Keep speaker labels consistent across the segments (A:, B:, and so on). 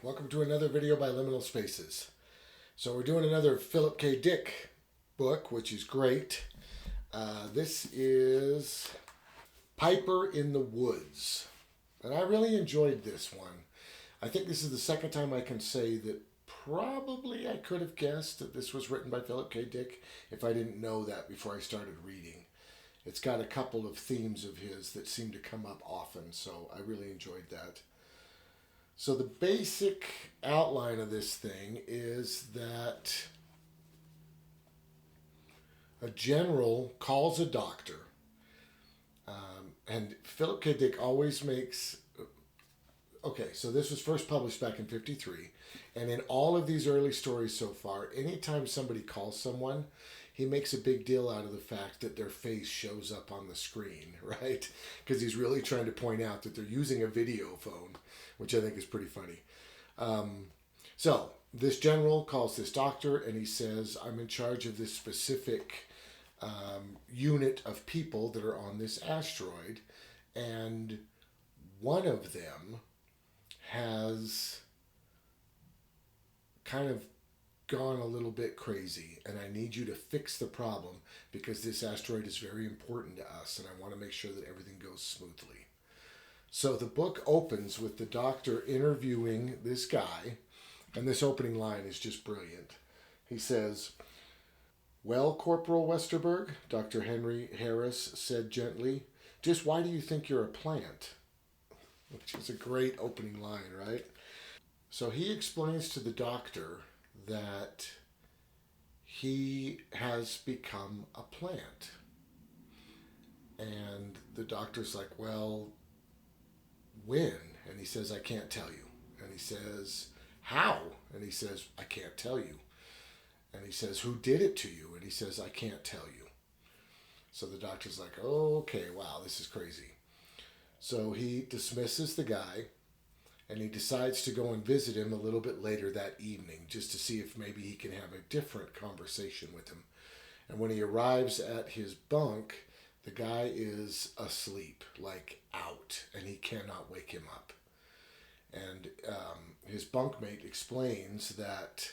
A: Welcome to another video by Liminal Spaces. So we're doing another Philip K. Dick book, which is great. This is Piper in the Woods. And I really enjoyed this one. I think this is the second time I can say that probably I could have guessed that this was written by Philip K. Dick if I didn't know that before I started reading. It's got a couple of themes of his that seem to come up often, so I really enjoyed that. So the basic outline of this thing is that a general calls a doctor, and Philip K. Dick always makes... Okay, so this was first published back in 1953, and in all of these early stories so far, anytime somebody calls someone, he makes a big deal out of the fact that their face shows up on the screen, right? Because he's really trying to point out that they're using a video phone, which I think is pretty funny. So this general calls this doctor and he says, I'm in charge of this specific unit of people that are on this asteroid, and one of them has kind of gone a little bit crazy, and I need you to fix the problem because this asteroid is very important to us and I want to make sure that everything goes smoothly. So the book opens with the doctor interviewing this guy, and this opening line is just brilliant. He says, "Well, Corporal Westerberg," Dr. Henry Harris said gently, "just why do you think you're a plant?" Which is a great opening line, right? So he explains to the doctor that he has become a plant. And the doctor's like, well, when? And he says, I can't tell you. And he says, how? And he says, I can't tell you. And he says, who did it to you? And he says, I can't tell you. So the doctor's like, oh, okay, wow, this is crazy. So he dismisses the guy, and he decides to go and visit him a little bit later that evening just to see if maybe he can have a different conversation with him. And when he arrives at his bunk, the guy is asleep, like out, and he cannot wake him up. And his bunkmate explains that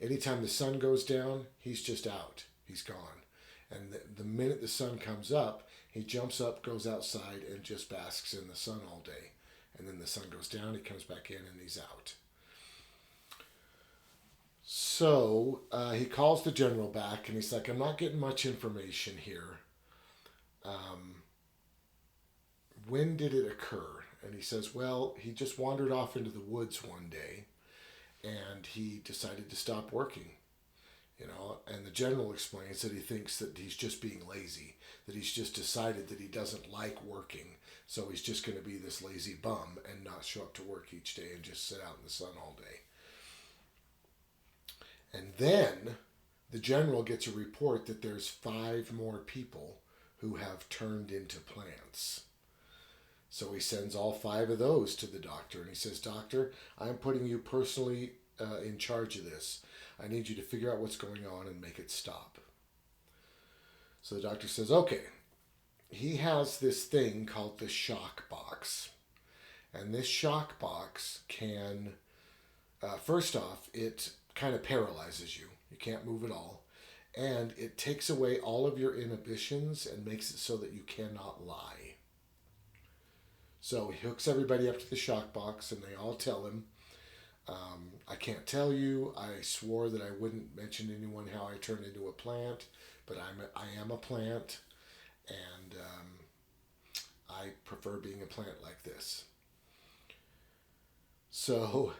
A: anytime the sun goes down, he's just out. He's gone. And the minute the sun comes up, he jumps up, goes outside, and just basks in the sun all day. And then the sun goes down, he comes back in, and he's out. So he calls the general back, and he's like, I'm not getting much information here. When did it occur? And he says, well, he just wandered off into the woods one day, and he decided to stop working. And the general explains that he thinks that he's just being lazy, that he's just decided that he doesn't like working, so he's just going to be this lazy bum and not show up to work each day and just sit out in the sun all day. And then the general gets a report that there's 5 more people who have turned into plants. So he sends all 5 of those to the doctor, and he says, Doctor, I'm putting you personally in charge of this. I need you to figure out what's going on and make it stop. So the doctor says, okay. He has this thing called the shock box. And this shock box can, first off, it kind of paralyzes you. You can't move at all. And it takes away all of your inhibitions and makes it so that you cannot lie. So he hooks everybody up to the shock box, and they all tell him, I can't tell you. I swore that I wouldn't mention to anyone how I turned into a plant, but I am a plant, and I prefer being a plant like this. So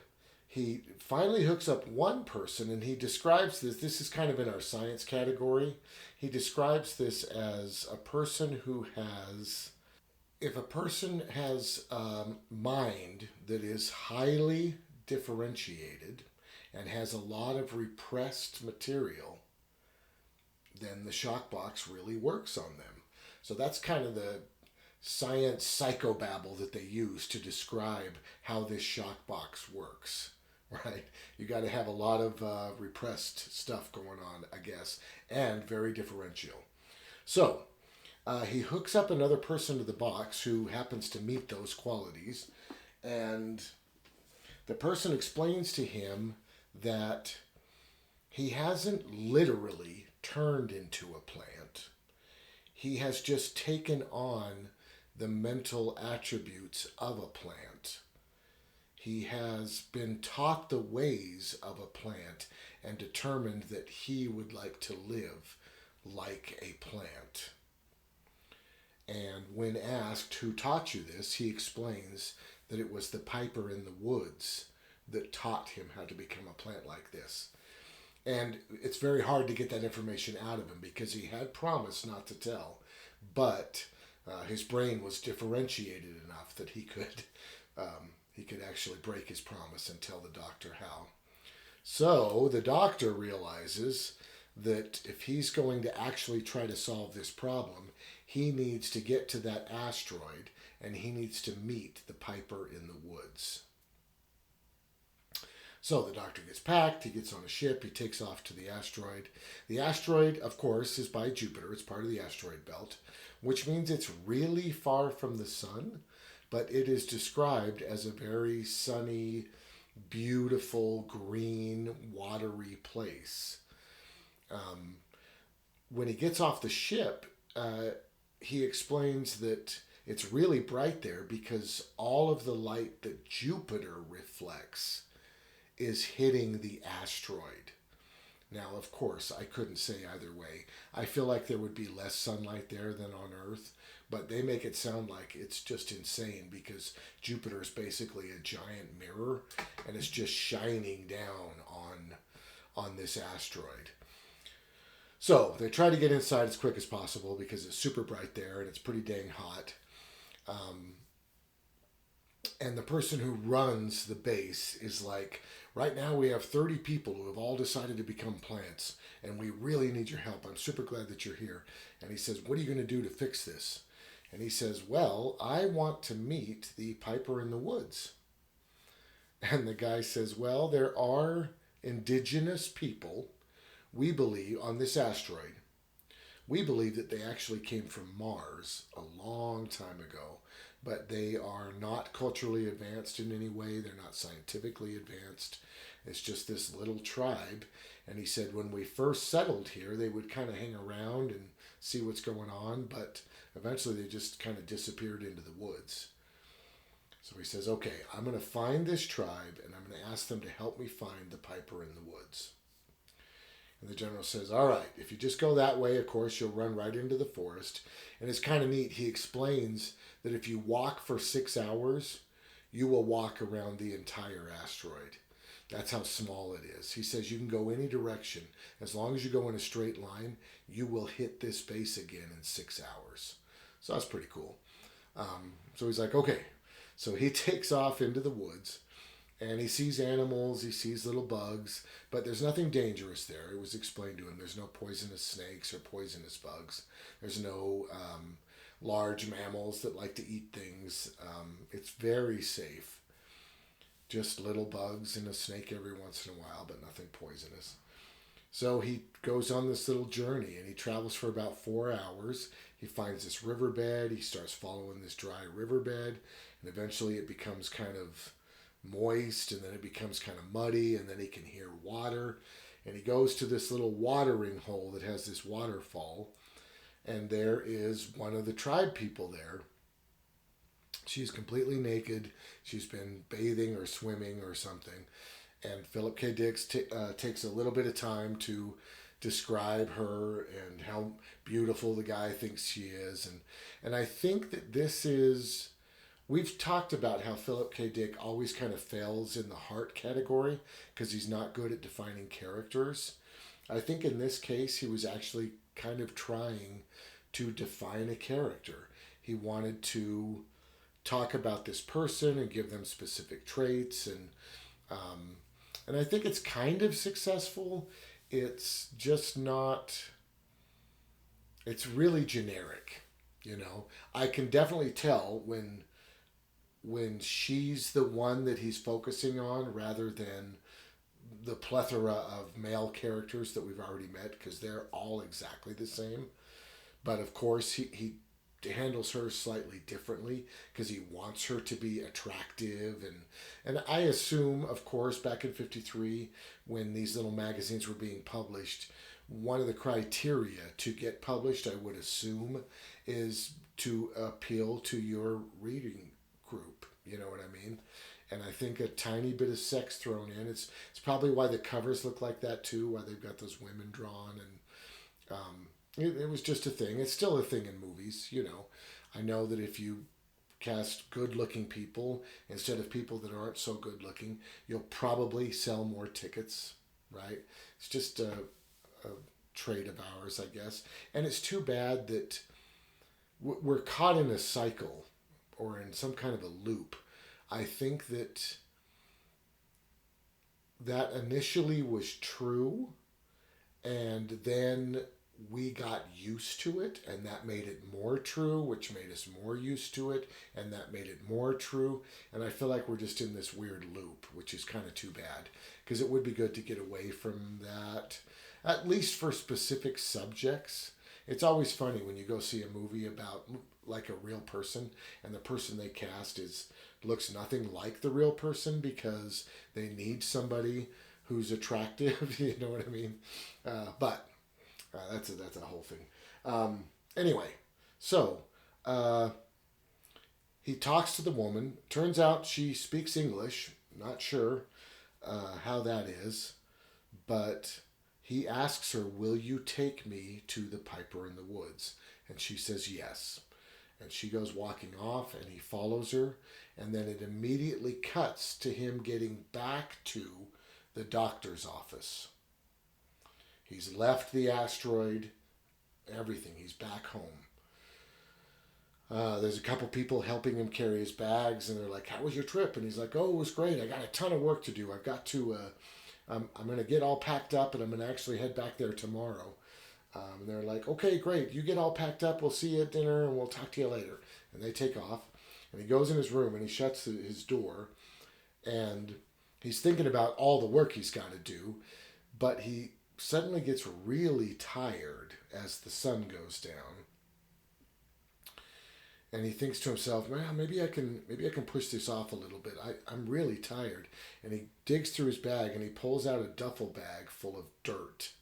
A: he finally hooks up one person, and he describes this. This is kind of in our science category. He describes this as a person who has... If a person has a mind that is highly differentiated and has a lot of repressed material, then the shock box really works on them. So that's kind of the science psychobabble that they use to describe how this shock box works, right? You got to have a lot of repressed stuff going on, I guess, and very differential. So he hooks up another person to the box who happens to meet those qualities, and The person explains to him that he hasn't literally turned into a plant. He has just taken on the mental attributes of a plant. He has been taught the ways of a plant and determined that he would like to live like a plant. And when asked who taught you this, he explains that it was the piper in the woods that taught him how to become a plant like this. And it's very hard to get that information out of him because he had promised not to tell, but his brain was differentiated enough that he could actually break his promise and tell the doctor how. So the doctor realizes that if he's going to actually try to solve this problem, he needs to get to that asteroid and he needs to meet the piper in the woods. So the doctor gets packed, he gets on a ship, he takes off to the asteroid. The asteroid, of course, is by Jupiter. It's part of the asteroid belt, which means it's really far from the sun, but it is described as a very sunny, beautiful, green, watery place. When he gets off the ship, he explains that it's really bright there because all of the light that Jupiter reflects is hitting the asteroid. Now, of course, I couldn't say either way. I feel like there would be less sunlight there than on Earth, but they make it sound like it's just insane because Jupiter is basically a giant mirror and it's just shining down on this asteroid. So they try to get inside as quick as possible because it's super bright there and it's pretty dang hot. And the person who runs the base is like, right now we have 30 people who have all decided to become plants and we really need your help. I'm super glad that you're here. And he says, what are you going to do to fix this? And he says, well, I want to meet the piper in the woods. And the guy says, well, there are indigenous people, we believe, on this asteroid. We believe that they actually came from Mars a long time ago, but they are not culturally advanced in any way. They're not scientifically advanced. It's just this little tribe. And he said when we first settled here, they would kind of hang around and see what's going on, but eventually they just kind of disappeared into the woods. So he says, okay, I'm going to find this tribe and I'm going to ask them to help me find the piper in the woods. And the general says, all right, if you just go that way, of course, you'll run right into the forest. And it's kind of neat. He explains that if you walk for 6 hours, you will walk around the entire asteroid. That's how small it is. He says you can go any direction. As long as you go in a straight line, you will hit this base again in 6 hours. So that's pretty cool. So he's like, okay. So he takes off into the woods. And he sees animals, he sees little bugs, but there's nothing dangerous there. It was explained to him. There's no poisonous snakes or poisonous bugs. There's no large mammals that like to eat things. It's very safe. Just little bugs and a snake every once in a while, but nothing poisonous. So he goes on this little journey and he travels for about 4 hours. He finds this riverbed. He starts following this dry riverbed, and eventually it becomes kind of moist, and then it becomes kind of muddy, and then he can hear water, and he goes to this little watering hole that has this waterfall, and there is one of the tribe people there. She's completely naked. She's been bathing or swimming or something, and Philip K. Dick takes a little bit of time to describe her and how beautiful the guy thinks she is, and I think that this is. We've talked about how Philip K. Dick always kind of fails in the heart category because he's not good at defining characters. I think in this case, he was actually kind of trying to define a character. He wanted to talk about this person and give them specific traits, and I think it's kind of successful. It's just not. It's really generic, you know. I can definitely tell when she's the one that he's focusing on rather than the plethora of male characters that we've already met, because they're all exactly the same. But of course, he handles her slightly differently because he wants her to be attractive. And I assume, of course, back in 53, when these little magazines were being published, one of the criteria to get published, I would assume, is to appeal to your reading group. You know what I mean? And I think a tiny bit of sex thrown in. It's probably why the covers look like that too. Why they've got those women drawn, and it was just a thing. It's still a thing in movies. You know, I know that if you cast good-looking people instead of people that aren't so good-looking, you'll probably sell more tickets. Right? It's just a trait of ours, I guess. And it's too bad that we're caught in a cycle or in some kind of a loop. I think that initially was true, and then we got used to it, and that made it more true, which made us more used to it, and that made it more true. And I feel like we're just in this weird loop, which is kind of too bad, because it would be good to get away from that, at least for specific subjects. It's always funny when you go see a movie about like a real person, and the person they cast looks nothing like the real person because they need somebody who's attractive. You know what I mean? But that's a whole thing. Anyway, so he talks to the woman. Turns out she speaks English. Not sure how that is, but he asks her, "Will you take me to the Piper in the Woods?" And she says yes. And she goes walking off, and he follows her, and then it immediately cuts to him getting back to the doctor's office. He's left the asteroid, everything. He's back home. There's a couple people helping him carry his bags, and they're like, "How was your trip?" And he's like, "Oh, it was great. I got a ton of work to do. I've got to, I'm going to get all packed up, and I'm going to actually head back there tomorrow." And they're like, "Okay, great. You get all packed up. We'll see you at dinner, and we'll talk to you later." And they take off, and he goes in his room, and he shuts his door, and he's thinking about all the work he's got to do, but he suddenly gets really tired as the sun goes down. And he thinks to himself, "Well, maybe I can push this off a little bit. I'm really tired." And he digs through his bag, and he pulls out a duffel bag full of dirt.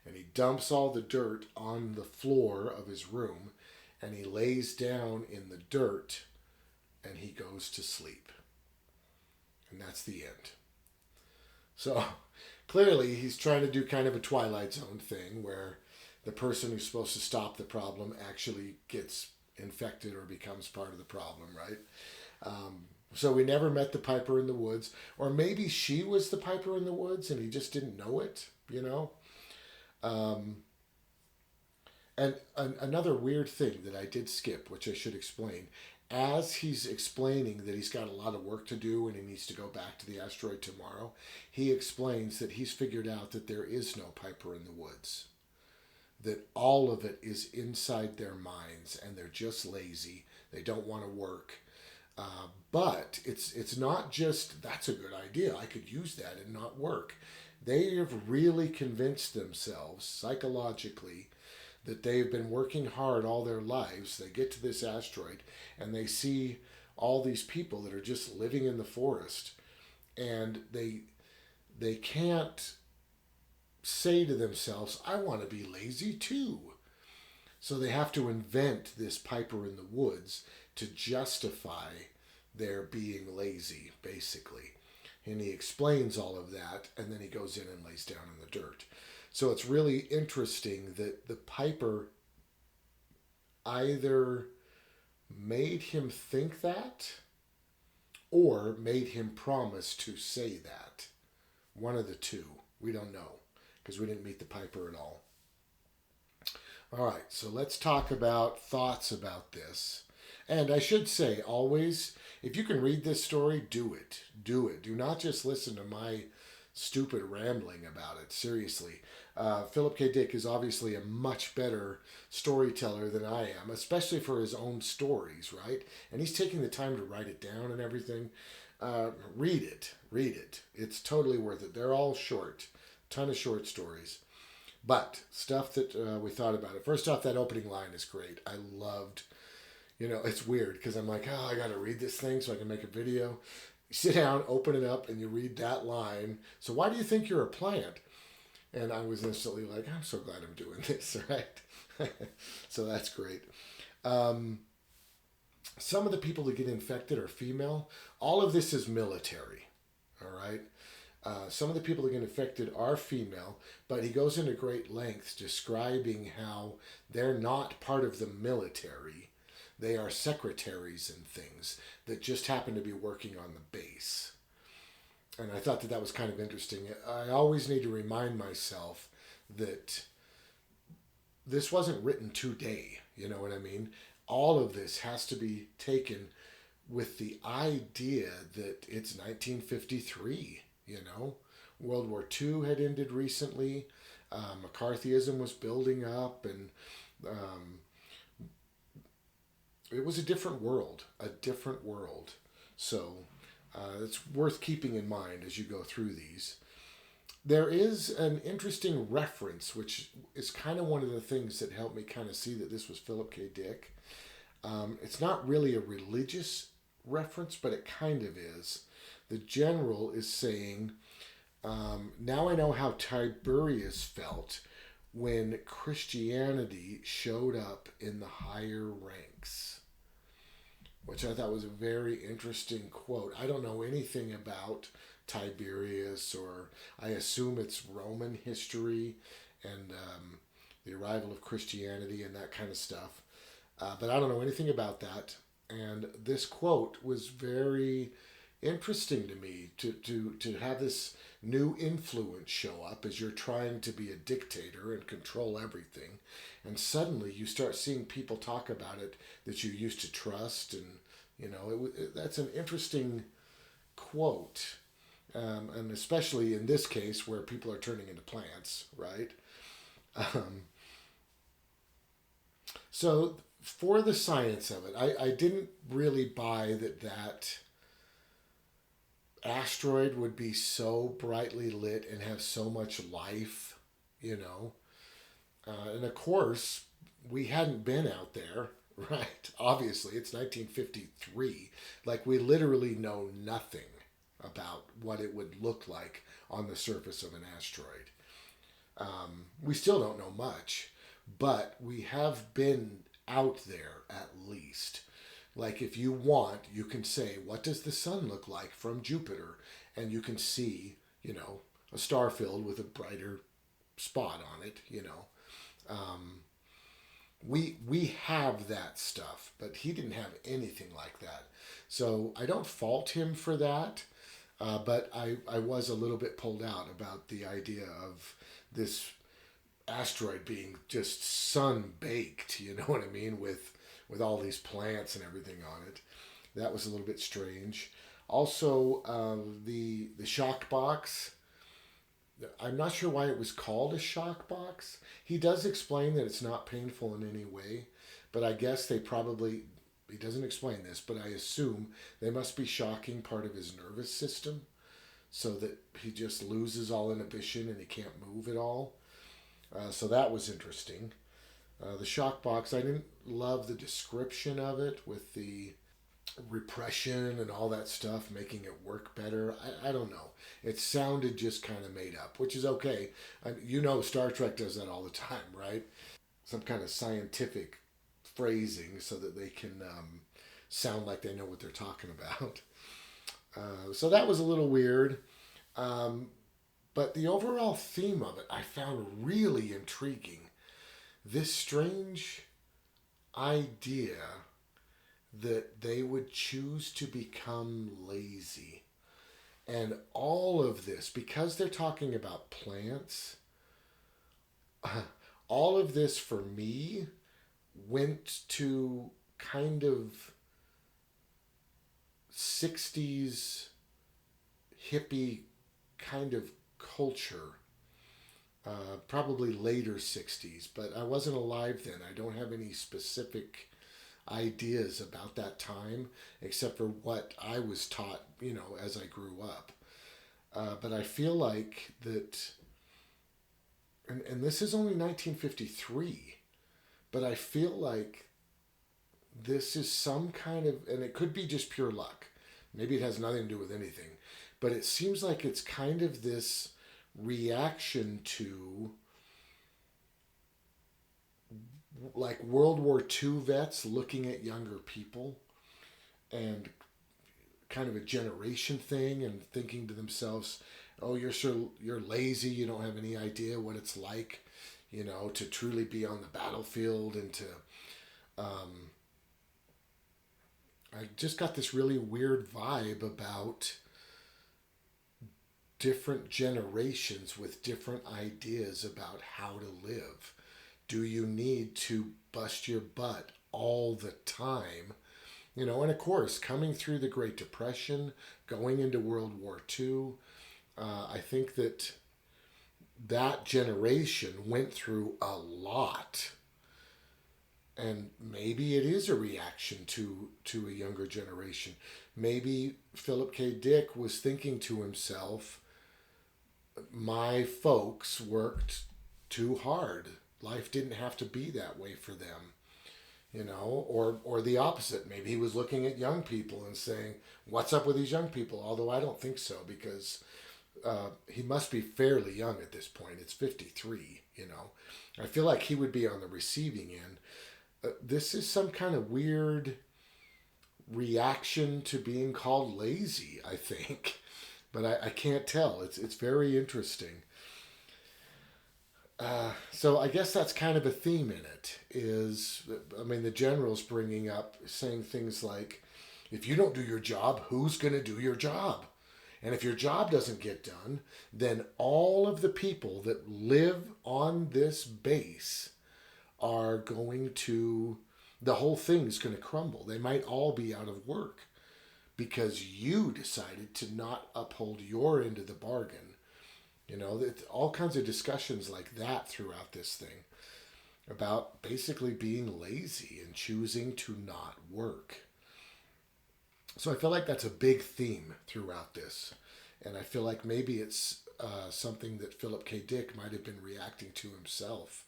A: And he dumps all the dirt on the floor of his room, and he lays down in the dirt, and he goes to sleep. And that's the end. So clearly he's trying to do kind of a Twilight Zone thing where the person who's supposed to stop the problem actually gets infected or becomes part of the problem, right? So we never met the Piper in the Woods. Or maybe she was the Piper in the Woods and he just didn't know it, you know? And another weird thing that I did skip, which I should explain, as he's explaining that he's got a lot of work to do and he needs to go back to the asteroid tomorrow, he explains that he's figured out that there is no Piper in the Woods. That all of it is inside their minds and they're just lazy. They don't want to work. But it's not just, "That's a good idea. I could use that and not work." They have really convinced themselves psychologically that they've been working hard all their lives. They get to this asteroid and they see all these people that are just living in the forest, and they can't say to themselves, "I want to be lazy too." So they have to invent this Piper in the Woods to justify their being lazy, basically. And he explains all of that, and then he goes in and lays down in the dirt. So it's really interesting that the Piper either made him think that or made him promise to say that. One of the two. We don't know because we didn't meet the Piper at all. All right, so let's talk about thoughts about this. And I should say, always, if you can read this story, do it. Do it. Do not just listen to my stupid rambling about it. Seriously. Philip K. Dick is obviously a much better storyteller than I am, especially for his own stories, right? And he's taking the time to write it down and everything. Read it. Read it. It's totally worth it. They're all short. Ton of short stories. But stuff that we thought about it. First off, that opening line is great. I loved, it's weird because I'm like, oh, I got to read this thing so I can make a video. You sit down, open it up, and you read that line. So why do you think you're a plant? And I was instantly like, I'm so glad I'm doing this, right? So that's great. Um, some of the people that get infected are female. All of this is military, all right? Some of the people that get infected are female, but he goes into great lengths describing how they're not part of the military. They are secretaries and things that just happen to be working on the base. And I thought that that was kind of interesting. I always need to remind myself that this wasn't written today. You know what I mean? All of this has to be taken with the idea that it's 1953. World War II had ended recently. McCarthyism was building up, and um, it was a different world. A different world. So it's worth keeping in mind as you go through these. There is an interesting reference, which is kind of one of the things that helped me kind of see that this was Philip K. Dick. It's not really a religious reference, but it kind of is. The general is saying, now I know how Tiberius felt when Christianity showed up in the higher ranks, which I thought was a very interesting quote. I don't know anything about Tiberius, or I assume it's Roman history and the arrival of Christianity and that kind of stuff. But I don't know anything about that. And this quote was very interesting to me to have this new influence show up as you're trying to be a dictator and control everything. And suddenly you start seeing people talk about it that you used to trust. And, that's an interesting quote. And especially in this case where people are turning into plants, right? Um, so for the science of it, I didn't really buy that asteroid would be so brightly lit and have so much life, you know. And of course, we hadn't been out there, right? Obviously, it's 1953. Like, we literally know nothing about what it would look like on the surface of an asteroid. We still don't know much, but we have been out there at least. Like, if you want, you can say, what does the sun look like from Jupiter? And you can see, a star filled with a brighter spot on it, We have that stuff, but he didn't have anything like that. So I don't fault him for that, but I was a little bit pulled out about the idea of this asteroid being just sun baked, you know what I mean, with all these plants and everything on it. That was a little bit strange. Also, the shock box. I'm not sure why it was called a shock box. He does explain that it's not painful in any way, but I guess he doesn't explain this, but I assume they must be shocking part of his nervous system so that he just loses all inhibition and he can't move at all. So that was interesting. The shock box, I didn't love the description of it with the repression and all that stuff, making it work better. I don't know. It sounded just kind of made up, which is okay. Star Trek does that all the time, right? Some kind of scientific phrasing so that they can sound like they know what they're talking about. So that was a little weird. But the overall theme of it I found really intriguing. This strange idea that they would choose to become lazy. And all of this, because they're talking about plants, all of this for me went to kind of 60s hippie kind of culture. Probably later 60s, but I wasn't alive then. I don't have any specific ideas about that time except for what I was taught, as I grew up. But I feel like that and this is only 1953, but I feel like this is some kind of, and it could be just pure luck. Maybe it has nothing to do with anything, but it seems like it's kind of this reaction to like World War II vets looking at younger people and kind of a generation thing and thinking to themselves, "Oh, you're lazy. You don't have any idea what it's like, to truly be on the battlefield and to." Um, I just got this really weird vibe about different generations with different ideas about how to live. Do you need to bust your butt all the time? And of course, coming through the Great Depression, going into World War II, I think that generation went through a lot. And maybe it is a reaction to a younger generation. Maybe Philip K. Dick was thinking to himself, my folks worked too hard. Life didn't have to be that way for them, or the opposite. Maybe he was looking at young people and saying, "What's up with these young people?" Although I don't think so, because he must be fairly young at this point. It's 53. I feel like he would be on the receiving end. This is some kind of weird reaction to being called lazy, I think, but I can't tell. It's very interesting. So I guess that's kind of a theme in it. The general's bringing up, saying things like, if you don't do your job, who's going to do your job? And if your job doesn't get done, then all of the people that live on this base are the whole thing's going to crumble. They might all be out of work because you decided to not uphold your end of the bargain. All kinds of discussions like that throughout this thing about basically being lazy and choosing to not work. So I feel like that's a big theme throughout this. And I feel like maybe it's something that Philip K. Dick might have been reacting to himself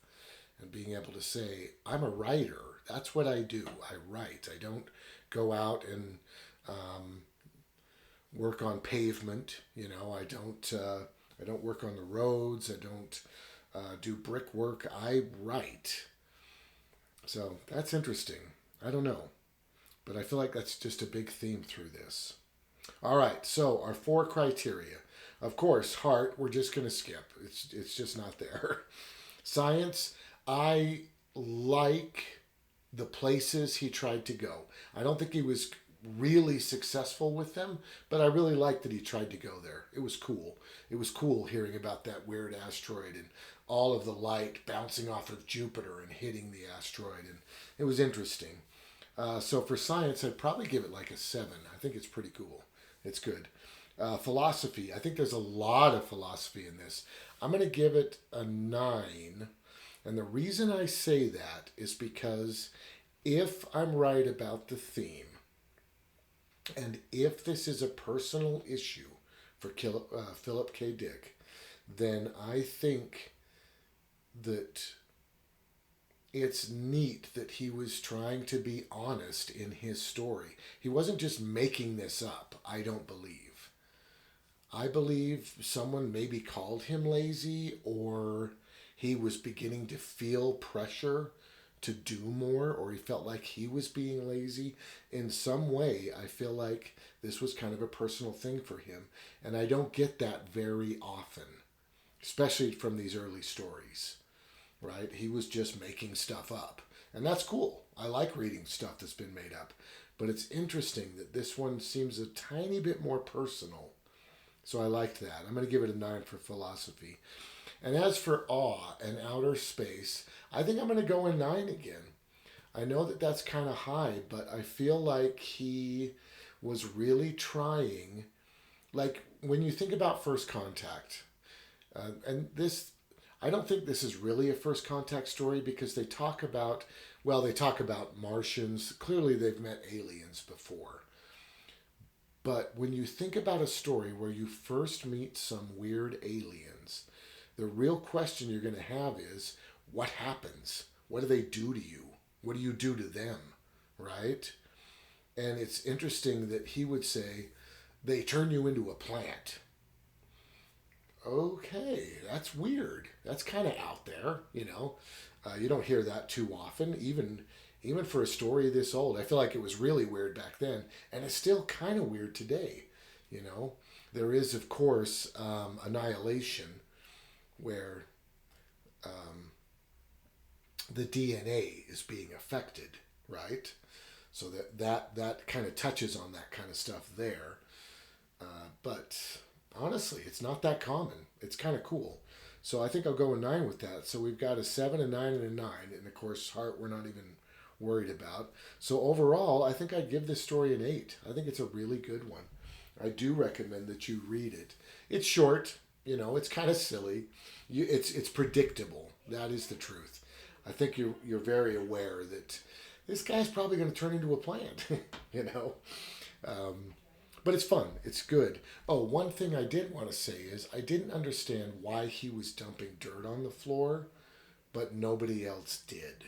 A: and being able to say, I'm a writer. That's what I do. I write. I don't go out and work on pavement. I don't work on the roads. I don't do brickwork. I write. So that's interesting. I don't know. But I feel like that's just a big theme through this. All right, so our 4 criteria. Of course, heart, we're just going to skip. It's just not there. Science, I like the places he tried to go. I don't think he was really successful with them, but I really liked that he tried to go there. It was cool. It was cool hearing about that weird asteroid and all of the light bouncing off of Jupiter and hitting the asteroid, and it was interesting. So for science, I'd probably give it like a 7. I think it's pretty cool. It's good. Philosophy, I think there's a lot of philosophy in this. I'm going to give it a 9. And the reason I say that is because if I'm right about the theme, and if this is a personal issue for Philip K. Dick, then I think that it's neat that he was trying to be honest in his story. He wasn't just making this up, I don't believe. I believe someone maybe called him lazy, or he was beginning to feel pressure to do more, or he felt like he was being lazy. In some way, I feel like this was kind of a personal thing for him. And I don't get that very often, especially from these early stories. Right? He was just making stuff up. And that's cool. I like reading stuff that's been made up. But it's interesting that this one seems a tiny bit more personal. So I liked that. I'm going to give it a 9 for philosophy. And as for awe and outer space, I think I'm going to go a 9 again. I know that that's kind of high, but I feel like he was really trying. Like when you think about First Contact, and this, I don't think this is really a first contact story because they talk about Martians. Clearly they've met aliens before. But when you think about a story where you first meet some weird aliens, The real question you're going to have is, what happens? What do they do to you? What do you do to them? Right? And it's interesting that he would say, they turn you into a plant. Okay, that's weird. That's kind of out there, you know. You don't hear that too often, even for a story this old. I feel like it was really weird back then, and it's still kind of weird today, you know. There is, of course, annihilation, where the DNA is being affected, right? So that kind of touches on that kind of stuff there. But honestly, it's not that common. It's kind of cool. So I think I'll go a 9 with that. So we've got a 7, a 9, and a 9. And of course, heart we're not even worried about. So overall, I think I'd give this story an 8. I think it's a really good one. I do recommend that you read it. It's short, you know, it's kind of silly. It's predictable. That is the truth. I think you're very aware that this guy's probably going to turn into a plant, you know. But it's fun. It's good. Oh, one thing I did want to say is I didn't understand why he was dumping dirt on the floor, but nobody else did.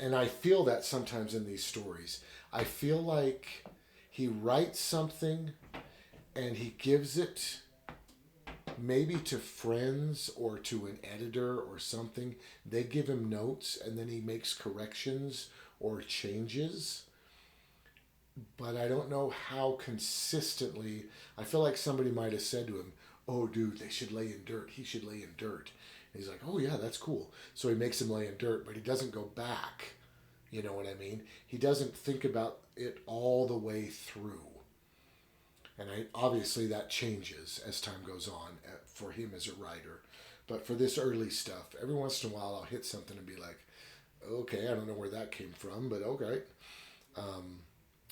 A: And I feel that sometimes in these stories. I feel like he writes something and he gives it maybe to friends or to an editor or something. They give him notes and then he makes corrections or changes. But I don't know how consistently. I feel like somebody might have said to him, "Oh, dude, they should lay in dirt. He should lay in dirt." And he's like, "Oh, yeah, that's cool." So he makes him lay in dirt, but he doesn't go back. You know what I mean? He doesn't think about it all the way through. And obviously that changes as time goes on for him as a writer. But for this early stuff, every once in a while I'll hit something and be like, okay, I don't know where that came from, but okay.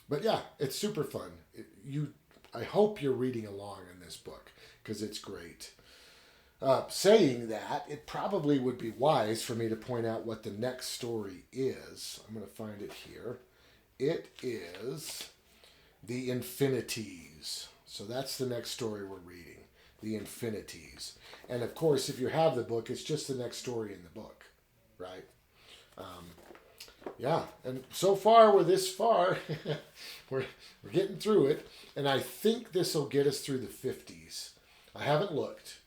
A: But yeah, it's super fun. I hope you're reading along in this book because it's great. Saying that, it probably would be wise for me to point out what the next story is. I'm going to find it here. It is The Infinities. So that's the next story we're reading. The Infinities. And of course, if you have the book, it's just the next story in the book, right? Yeah, and so far we're this far. we're getting through it, and I think this will get us through the 50s. I haven't looked,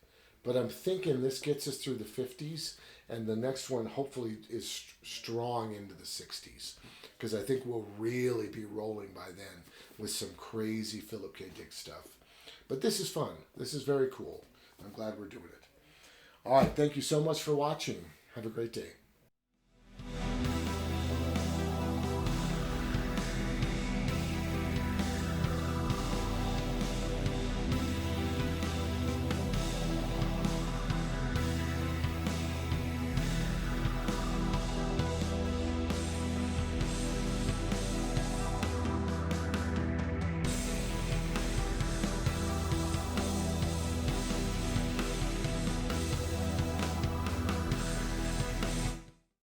A: but I'm thinking this gets us through the 50s, and the next one hopefully is strong into the 60s, because I think we'll really be rolling by then with some crazy Philip K. Dick stuff. But this is fun. This is very cool. I'm glad we're doing it. All right, thank you so much for watching. Have a great day.